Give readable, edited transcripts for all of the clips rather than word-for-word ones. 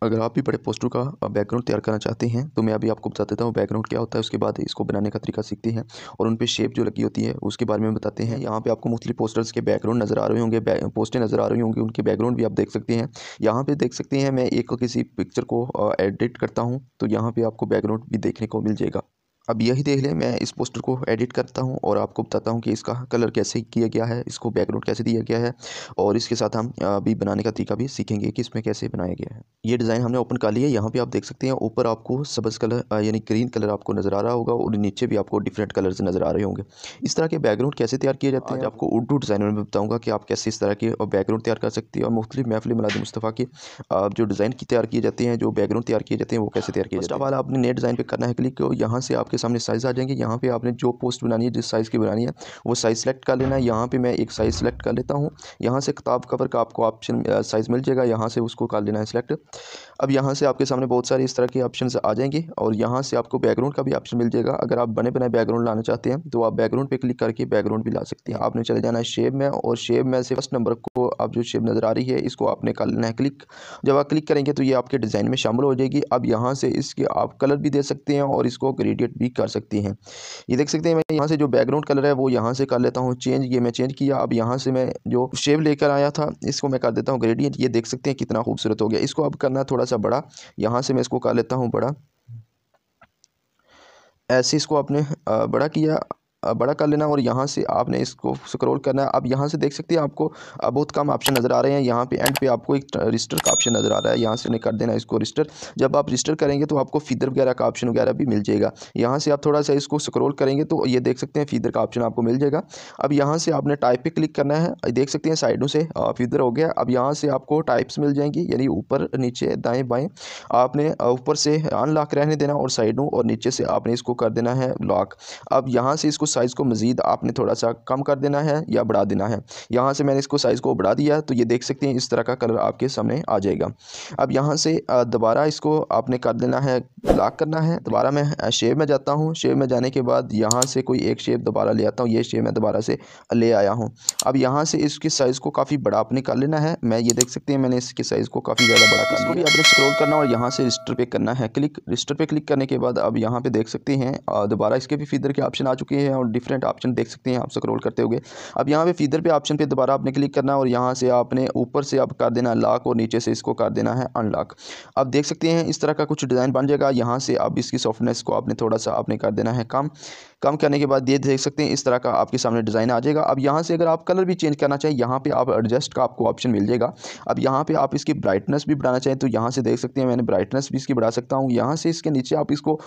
अगर आप भी बड़े पोस्टर का बैकग्राउंड तैयार करना चाहते हैं तो मैं अभी आपको बता देता हूँ बैकग्राउंड क्या होता है। उसके बाद इसको बनाने का तरीका सीखते हैं और उन पे शेप जो लगी होती है उसके बारे में बताते हैं। यहाँ पे आपको मुख्तलिफ पोस्टर्स के बैकग्राउंड नज़र आ रहे होंगे, पोस्टें नज़र आ रही होंगी, उनके बैकग्राउंड भी आप देख सकते हैं। यहाँ पे देख सकते हैं मैं एक किसी पिक्चर को एडिट करता हूँ तो यहाँ पे आपको बैकग्राउंड भी देखने को मिल जाएगा। अब यही देख लें, मैं इस पोस्टर को एडिट करता हूं और आपको बताता हूं कि इसका कलर कैसे किया गया है, इसको बैकग्राउंड कैसे दिया गया है और इसके साथ हम अभी बनाने का तरीका भी सीखेंगे कि इसमें कैसे बनाया गया है। ये डिज़ाइन हमने ओपन कर लिया है। यहाँ पे आप देख सकते हैं ऊपर आपको सब्ज़ कलर यानी ग्रीन कलर आपको नज़र आ रहा होगा और नीचे भी आपको डिफरेंट कलर्स नज़र आ रहे होंगे। इस तरह के बैकग्राउंड कैसे तैयार किए जाते हैं आज आपको उर्दू डिज़ाइनर में बताऊँगा कि आप कैसे इस तरह के बैकग्राउंड तैयार कर सकते हैं और मुख्तलिफ महफिल मिलाद मुस्तफ़ा के जो डिज़ाइन की तैयार किए जाते हैं, जो बैकग्राउंड तैयार किए जाते हैं वो कैसे तैयार किए जाते हैं। फर्स्ट ऑफ ऑल आपने नए डिज़ाइन पे करना है क्लिक, यहाँ से आपके सामने साइज़ आ जाएंगे। यहाँ पे आपने जो पोस्ट बनानी है, जिस साइज़ की बनानी है वो साइज़ सेलेक्ट कर लेना है। यहाँ पे मैं एक साइज़ सेलेक्ट कर लेता हूँ। यहाँ से किताब कवर का आपको ऑप्शन साइज़ मिल जाएगा, यहाँ से उसको कर लेना है सेलेक्ट। अब यहाँ से आपके सामने बहुत सारे इस तरह के ऑप्शन आ जाएंगे और यहाँ से आपको बैकग्राउंड का भी ऑप्शन मिल जाएगा। अगर आप बने बनाए बैकग्राउंड लाना चाहते हैं तो आप बैकग्राउंड पे क्लिक करके बैकग्राउंड भी ला सकते हैं। आपने चले जाना है शेप में और शेप में से फर्स्ट नंबर को आप जो शेप नज़र आ रही है इसको आपने कर लेना है क्लिक। जब आप क्लिक करेंगे तो ये आपके डिज़ाइन में शामिल हो जाएगी। अब यहाँ से इसके आप कलर भी दे सकते हैं और इसको ग्रेडिएंट भी कर सकते हैं। ये देख सकते हैं मैं यहाँ से जो बैकग्राउंड कलर है वो यहाँ से कर लेता हूँ चेंज। ये मैं चेंज किया। अब यहाँ से मैं जो शेप लेकर आया था इसको मैं कर देता हूँ ग्रेडियंट। ये देख सकते हैं कितना खूबसूरत हो गया। इसको अब करना है थोड़ा सा बड़ा। यहाँ से मैं इसको कर लेता हूँ बड़ा। ऐसे इसको आपने बड़ा किया, बड़ा कर लेना और यहाँ से आपने इसको स्क्रॉल करना है। अब यहाँ से देख सकते हैं आपको बहुत कम ऑप्शन नज़र आ रहे हैं। यहाँ पे एंड पे आपको एक रजिस्टर का ऑप्शन नज़र आ रहा है, यहाँ से कर देना इसको रजिस्टर। जब आप रजिस्टर करेंगे तो आपको फीदर वगैरह का ऑप्शन वगैरह भी मिल जाएगा। यहाँ से आप थोड़ा सा इसको स्क्रॉल करेंगे तो ये देख सकते हैं फीदर का ऑप्शन आपको मिल जाएगा। अब यहाँ से आपने टाइप पे क्लिक करना है। देख सकते हैं साइडों से फीदर हो गया। अब यहाँ से आपको टाइप्स मिल जाएंगी, यानी ऊपर नीचे दाएँ बाएँ। आपने ऊपर से अनलॉक रहने देना और साइडों और नीचे से आपने इसको कर देना है लॉक। अब यहाँ से इसको साइज़ को मज़ीद आपने थोड़ा सा कम कर देना है या बढ़ा देना है। यहाँ से मैंने इसको साइज़ को बढ़ा दिया तो ये देख सकते हैं इस तरह का कलर आपके सामने आ जाएगा। अब यहाँ से दोबारा इसको आपने कर देना है, लॉक करना है। दोबारा मैं शेप में जाता हूँ। शेप में जाने के बाद यहाँ से कोई एक शेप दोबारा ले आता हूँ। ये शेप मैं दोबारा से ले आया हूँ। अब यहाँ से इसकी साइज़ को काफ़ी बड़ा आपने कर लेना है। मैं ये देख सकते हैं मैंने इसकी साइज़ को काफ़ी ज़्यादा बड़ा कर लिया। इसको भी आपने स्क्रॉल करना और यहाँ से रजिस्टर पे करना है क्लिक। रजिस्टर पे क्लिक करने के बाद अब यहाँ पे देख सकते हैं दोबारा इसके भी फीदर के ऑप्शन आ चुके हैं और डिफरेंट ऑप्शन देख सकते हैं आप स्क्रॉल करते हुए। अब यहाँ पे फीदर पे ऑप्शन पे दोबारा आपने क्लिक करना और यहाँ से आपने ऊपर से आप कर देना लॉक और नीचे से इसको कर देना है अनलॉक। अब देख सकते हैं इस तरह का कुछ डिज़ाइन बन जाएगा। यहाँ से अब इसकी सॉफ्टनेस को आपने थोड़ा सा आपने कर देना है कम। कम करने के बाद ये देख सकते हैं इस तरह का आपके सामने डिज़ाइन आ जाएगा। अब यहाँ से अगर आप कलर भी चेंज करना चाहें, यहाँ पे आप एडजस्ट का आपको ऑप्शन मिल जाएगा। अब यहाँ पे आप इसकी ब्राइटनेस भी बढ़ाना चाहें तो यहाँ से देख सकते हैं मैंने ब्राइटनेस भी इसकी बढ़ा सकता हूँ। यहाँ से इसके नीचे आप इसको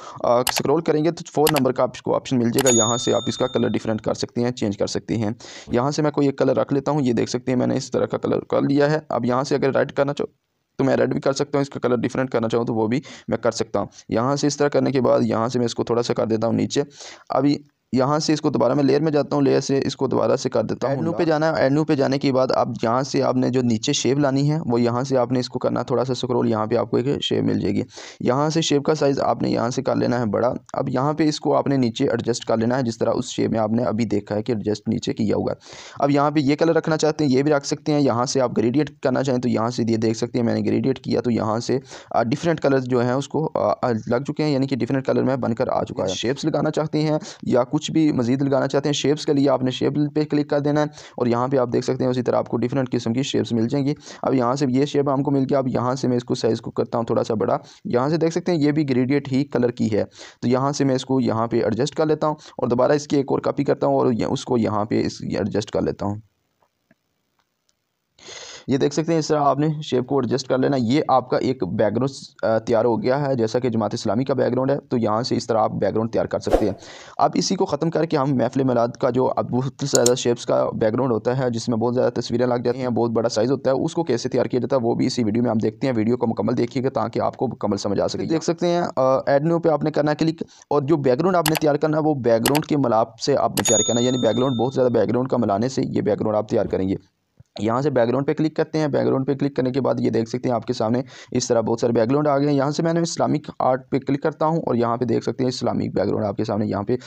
स्क्रॉल करेंगे तो 4 नंबर का आपको ऑप्शन मिल जाएगा। यहाँ से आप इसका कलर डिफरेंट कर सकते हैं, चेंज कर सकते हैं। यहाँ से मैं कोई एक कलर रख लेता हूँ। ये देख सकते हैं मैंने इस तरह का कलर कर लिया है। अब यहाँ से अगर रेड करना चाहो तो मैं रेड भी कर सकता हूँ, इसका कलर डिफरेंट करना चाहूँ तो वो भी मैं कर सकता हूँ। यहाँ से इस तरह करने के बाद यहाँ से मैं इसको थोड़ा सा कर देता हूँ नीचे। अभी यहाँ से इसको दोबारा मैं लेयर में जाता हूँ, लेयर से इसको दोबारा से कर देता हूँ। एड न्यू पे जाना है। एड न्यू पे जाने के बाद अब यहाँ से आपने जो नीचे शेप लानी है वो यहाँ से आपने इसको करना थोड़ा सा स्क्रॉल, यहाँ पे आपको एक शेप मिल जाएगी। यहाँ से शेप का साइज़ आपने यहाँ से कर लेना है बड़ा। अब यहाँ पे इसको आपने नीचे एडजस्ट कर लेना है जिस तरह उस शेप में आपने अभी देखा है कि एडजस्ट नीचे किया हुआ है। अब यहाँ पे ये कलर रखना चाहते हैं ये भी रख सकते हैं। यहाँ से आप ग्रेडिएंट करना चाहें तो यहाँ से ये देख सकते हैं मैंने ग्रेडिएंट किया तो यहाँ से डिफरेंट कलर जो है उसको लग चुके हैं, यानी कि डिफरेंट कलर में बनकर आ चुका है। शेप्स लगाना चाहते हैं या कुछ भी मजीद लगाना चाहते हैं शेप्स के लिए आपने शेप पे क्लिक कर देना है और यहाँ पे आप देख सकते हैं उसी तरह आपको डिफरेंट किस्म की शेप्स मिल जाएंगी। अब यहाँ से ये शेप हमको मिल गया। अब यहाँ से मैं इसको साइज़ को करता हूँ थोड़ा सा बड़ा। यहाँ से देख सकते हैं ये भी ग्रेडिएंट ही कलर की है तो यहाँ से मैं इसको यहाँ पे एडजस्ट कर लेता हूँ और दोबारा इसकी एक और कॉपी करता हूँ और उसको यहाँ पे एडजस्ट कर लेता हूँ। ये देख सकते हैं इस तरह आपने शेप को एडजस्ट कर लेना। ये आपका एक बैकग्राउंड तैयार हो गया है जैसा कि जमात इस्लामी का बैकग्राउंड है। तो यहाँ से इस तरह आप बैकग्राउंड तैयार कर सकते हैं। अब इसी को ख़त्म करके हम महफिल मिलाद का जो अब बहुत ज़्यादा शेप्स का बैकग्राउंड होता है जिसमें बहुत ज़्यादा तस्वीरें लग जाती हैं, बहुत बड़ा साइज़ होता है, उसको कैसे तैयार किया जाता है वो भी इसी वीडियो में आप देखते हैं। वीडियो को मुकम्मल देखिएगा ताकि आपको मुकम्मल समझ आ सके। देख सकते हैं एड न्यू पे आपने करना है क्लिक और जो बैकग्राउंड आपने तैयार करना है वो बैकग्राउंड के मिलाप से आपने तैयार करना है, यानी बैकग्राउंड बहुत ज़्यादा बैकग्राउंड का मिलाने से ये बैकग्राउंड आप तैयार करेंगे। यहाँ से बैकग्राउंड पे क्लिक करते हैं। बैकग्राउंड पे क्लिक करने के बाद ये देख सकते हैं आपके सामने इस तरह बहुत सारे बैकग्राउंड आ गए हैं। यहाँ से मैंने इस्लामिक आर्ट पे क्लिक करता हूँ और यहाँ पे देख सकते हैं इस्लामिक बैकग्राउंड आपके सामने यहाँ पे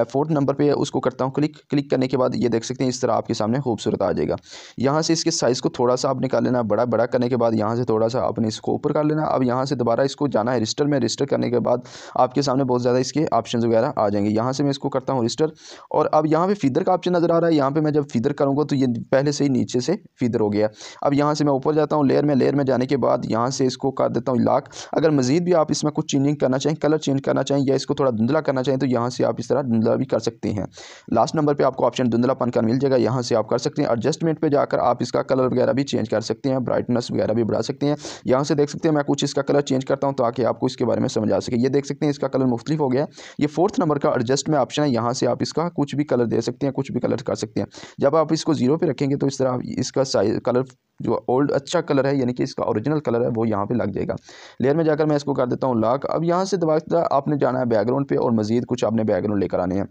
4th नंबर पे उसको करता हूँ क्लिक। क्लिक करने के बाद ये देख सकते हैं इस तरह आपके सामने खूबसूरत आ जाएगा। यहाँ से इसके साइज़ को थोड़ा सा आप निकाल लेना, बड़ा करने के बाद यहाँ से थोड़ा सा आपने इसको ऊपर कर लेना। अब यहाँ से दोबारा इसको जाना है रजिस्टर में। रजिस्टर करने के बाद आपके सामने बहुत ज़्यादा इसके ऑप्शन वगैरह आ जाएंगे। यहाँ से मैं इसको करता हूँ रजिस्टर और अब यहाँ पे फीदर का ऑप्शन नज़र आ रहा है। यहाँ पे मैं जब फीदर करूँगा तो ये पहले से ही नीचे से फीदर हो गया। अब यहाँ से मैं ऊपर जाता हूँ लेयर में जाने के बाद यहाँ से इसको कर देता हूँ लॉक। अगर मज़ीद भी आप इसमें कुछ चेंजिंग करना चाहें, कलर चेंज करना चाहें या इसको थोड़ा धुंधला करना चाहें तो यहाँ से आप इस तरह धुंधला भी कर सकते हैं। लास्ट नंबर पे आपको ऑप्शन धुंधलापन का मिल जाएगा, यहाँ से आप कर सकते हैं। एडजस्टमेंट पे जाकर आप इसका कलर वगैरह भी चेंज कर सकते हैं, ब्राइटनेस वगैरह भी बढ़ा सकते हैं। यहाँ से देख सकते हैं मैं कुछ इसका कलर चेंज करता हूँ ताकि आपको इसके बारे में समझ आ सके। ये देख सकते हैं इसका कलर मुख्तलिफ हो गया। ये 4th नंबर का एडजस्ट में ऑप्शन है, यहाँ से आप इसका कुछ भी कलर दे सकते हैं, कुछ भी कलर कर सकते हैं। जब आप इसको 0 पे रखेंगे तो इस तरह इसका साइज कलर जो ओल्ड अच्छा कलर है यानी कि इसका ओरिजिनल कलर है वो यहाँ पे लग जाएगा। लेयर में जाकर मैं इसको कर देता हूँ लॉक। अब यहाँ से दोबारा आपने जाना है बैकग्राउंड पे और मज़ीद कुछ आपने बैकग्राउंड लेकर आने हैं।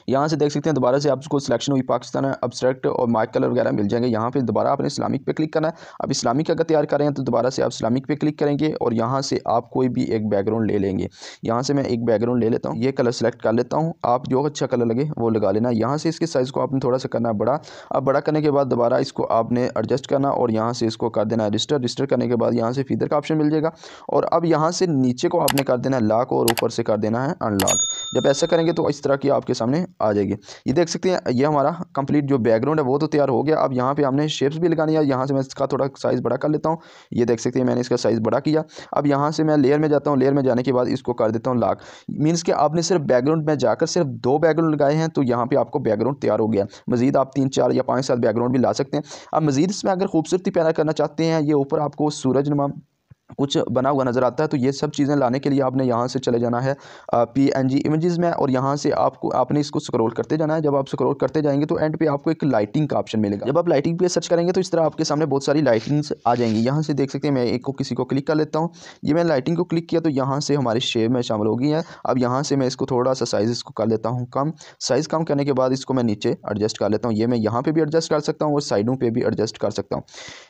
यहाँ से देख सकते हैं दोबारा से आपको सिलेक्शन हुई पाकिस्तान अब्स्ट्रैक्ट और माइक कलर वगैरह मिल जाएंगे। यहाँ पे दोबारा आपने इस्लामिक पे क्लिक करना है। अब इस्लामिक अगर तैयार करें तो दोबारा से आप इस्लामिक पे क्लिक करेंगे और यहाँ से आप कोई भी एक बैकग्राउंड ले लेंगे। यहाँ से मैं एक बैकग्राउंड ले लेता हूँ, ये कलर सेलेक्ट कर लेता हूँ। आप जो अच्छा कलर लगे वो लगा लेना। यहाँ से इसके साइज़ को आपने थोड़ा सा करना है बड़ा। अब बड़ा करने के बाद दोबारा इसको आपने एडजस्ट करना और यहाँ से इसको कर देना है रजिस्टर करने के बाद यहाँ से फीदर का ऑप्शन मिल जाएगा और अब यहाँ से नीचे को आपने कर देना है लॉक और ऊपर से कर देना है अनलॉक। जब ऐसा करेंगे तो इस तरह की आपके सामने आ जाएगी। ये देख सकते हैं ये हमारा कंप्लीट जो बैकग्राउंड है वो तो तैयार हो गया। अब यहाँ पे हमने शेप्स भी लगानी है। यहाँ से मैं इसका थोड़ा साइज़ बड़ा कर लेता हूँ। ये देख सकते हैं मैंने इसका साइज़ बड़ा किया। अब यहाँ से मैं लेयर में जाता हूँ। लेयर में जाने के बाद इसको कर देता हूँ लॉक। मीन्स कि आपने सिर्फ बैकग्राउंड में जाकर सिर्फ 2 बैकग्राउंड लगाए हैं तो यहाँ पर आपको बैकग्राउंड तैयार हो गया। मज़ीद आप 3, 4 या 5, 7 बैकग्राउंड भी ला सकते हैं। अब मज़ीद इसमें अगर खूबसूरती पैदा करना चाहते हैं, ये ऊपर आपको सूरजनुमा कुछ बना हुआ नज़र आता है तो ये सब चीज़ें लाने के लिए आपने यहाँ से चले जाना है PNG इमेजेस में और यहाँ से आपने इसको स्क्रॉल करते जाना है। जब आप स्क्रॉल करते जाएंगे तो एंड पे आपको एक लाइटिंग का ऑप्शन मिलेगा। जब आप लाइटिंग पे सर्च करेंगे तो इस तरह आपके सामने बहुत सारी लाइटिंग्स आ जाएंगी। यहाँ से देख सकते हैं मैं एक को किसी को क्लिक कर लेता हूँ। ये मैंने लाइटिंग को क्लिक किया तो यहाँ से हमारी शेप में शामिल हो गई है। अब यहाँ से मैं इसको थोड़ा सा साइज़ इसको कर लेता हूँ कम। साइज़ कम करने के बाद इसको मैं नीचे एडजस्ट कर लेता हूँ। ये मैं यहाँ पर भी एडजस्ट कर सकता हूँ और साइडों पर भी एडजस्ट कर सकता हूँ।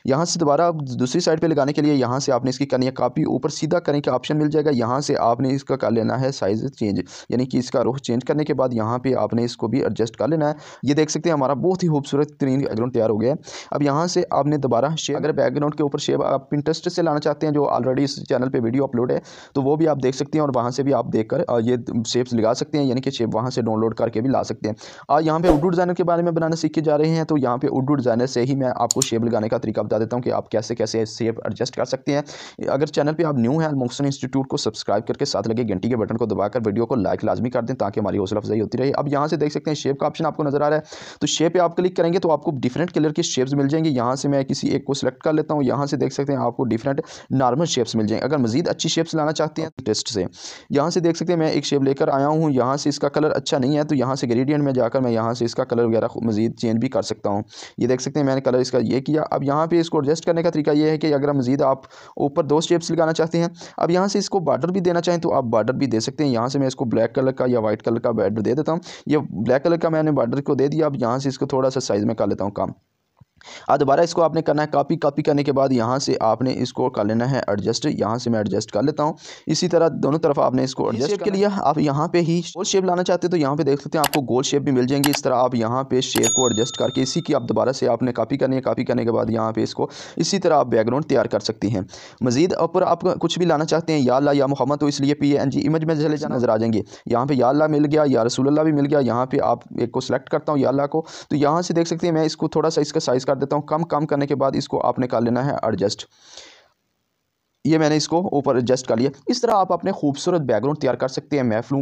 यहाँ से दोबारा दूसरी साइड पर लगाने के लिए यहाँ से आपने इसकी करनी है कॉपी, ऊपर सीधा करने का ऑप्शन मिल जाएगा। यहाँ से आपने इसका कर लेना है साइज़ चेंज, यानी कि इसका रुख चेंज करने के बाद यहाँ पे आपने इसको भी एडजस्ट कर लेना है। ये देख सकते हैं हमारा बहुत ही खूबसूरत तरीन बैकग्राउंड तैयार हो गया है। अब यहाँ से आपने दोबारा शेप, अगर बैकग्राउंड के ऊपर शेप आप पिंटरेस्ट से लाना चाहते हैं जो ऑलरेडी इस चैनल पे वीडियो अपलोड है तो वो भी आप देख सकते हैं और वहाँ से भी आप देखकर ये शेप्स लगा सकते हैं, यानी कि शेप वहाँ से डाउनलोड करके भी ला सकते हैं। और यहाँ पे उर्दू डिज़ाइनर के बारे में बनाना सीख के जा रहे हैं तो यहाँ पे उर्दू डिज़ाइनर से ही मैं आपको शेप लगाने का तरीका बता देता हूँ कि आप कैसे कैसे शेप एडजस्ट कर सकते हैं। अगर चैनल पर आप न्यू हैं मोहसिन इंस्टीट्यूट को सब्सक्राइब करके साथ लगे घंटी के बटन को दबाकर वीडियो को लाइक लाजमी कर दें ताकि हमारी हौसला अफजाई होती रहे। अब यहाँ से देख सकते हैं शेप का ऑप्शन आपको नजर आ रहा है तो शेप पे आप क्लिक करेंगे तो आपको डिफरेंट कलर की शेप्स मिल जाएंगी। यहाँ से मैं किसी एक को सिलेक्ट कर लेता हूँ। यहाँ से देख सकते हैं आपको डिफरेंट नॉर्मल शेप्स मिल जाएंगे। अगर मजीद अच्छी शेप्स लाना चाहते हैं टेस्ट से यहाँ से देख सकते हैं मैं एक शेप लेकर आया हूँ। यहाँ से इसका कलर अच्छा नहीं है तो यहाँ से ग्रेडियंट में जाकर मैं यहाँ से इसका कलर वगैरह मजीद चेंज भी कर सकता हूँ। ये देख सकते हैं मैंने कलर इसका ये किया। अब यहाँ पे इसको एडजस्ट करने का तरीका ये है कि अगर मजीद आप ऊपर 2 शेप्स लगाना चाहते हैं, अब यहाँ से इसको बॉर्डर भी देना चाहें तो आप बॉर्डर भी दे सकते हैं। यहाँ से मैं इसको ब्लैक कलर का या वाइट कलर का बॉर्डर दे देता हूँ। ये ब्लैक कलर का मैंने बॉर्डर को दे दिया। अब यहाँ से इसको थोड़ा सा साइज़ में कर लेता हूँ कम। दोबारा इसको आपने करना है कॉपी करने के बाद यहाँ से आपने इसको कर लेना है एडजस्ट। यहाँ से मैं एडजस्ट कर लेता हूँ। इसी तरह दोनों तरफ आपने इसको एडजस्ट के लिए आप यहाँ पे ही गोल शेप लाना चाहते हैं तो यहाँ पे देख सकते हैं आपको गोल शेप भी मिल जाएंगी। इस तरह आप यहाँ पे शेप को एडजस्ट करके इसी की आप दोबारा से आपने कॉपी करनी है। कॉपी करने के बाद यहाँ पे इसको इसी तरह आप बैकग्राउंड तैयार कर सकती हैं। मजीद ऊपर आप कुछ भी लाना चाहते हैं या अल्लाह या मोहम्मद तो इसलिए PNG इमेज में चले जाना नजर आ जाएंगे। यहाँ पे या अल्लाह मिल गया या रसूलुल्लाह भी मिल गया। यहाँ पे आप एक को सिलेक्ट करता हूँ या अल्लाह को तो यहाँ से देख सकते हैं मैं इसको थोड़ा सा इसका साइज़ कर देता हूँ कम करने के बाद इसको आपने कर लेना है एडजस्ट। ये मैंने इसको ऊपर एडजस्ट कर लिया। इस तरह आप अपने खूबसूरत बैकग्राउंड तैयार कर सकते हैं महफिलों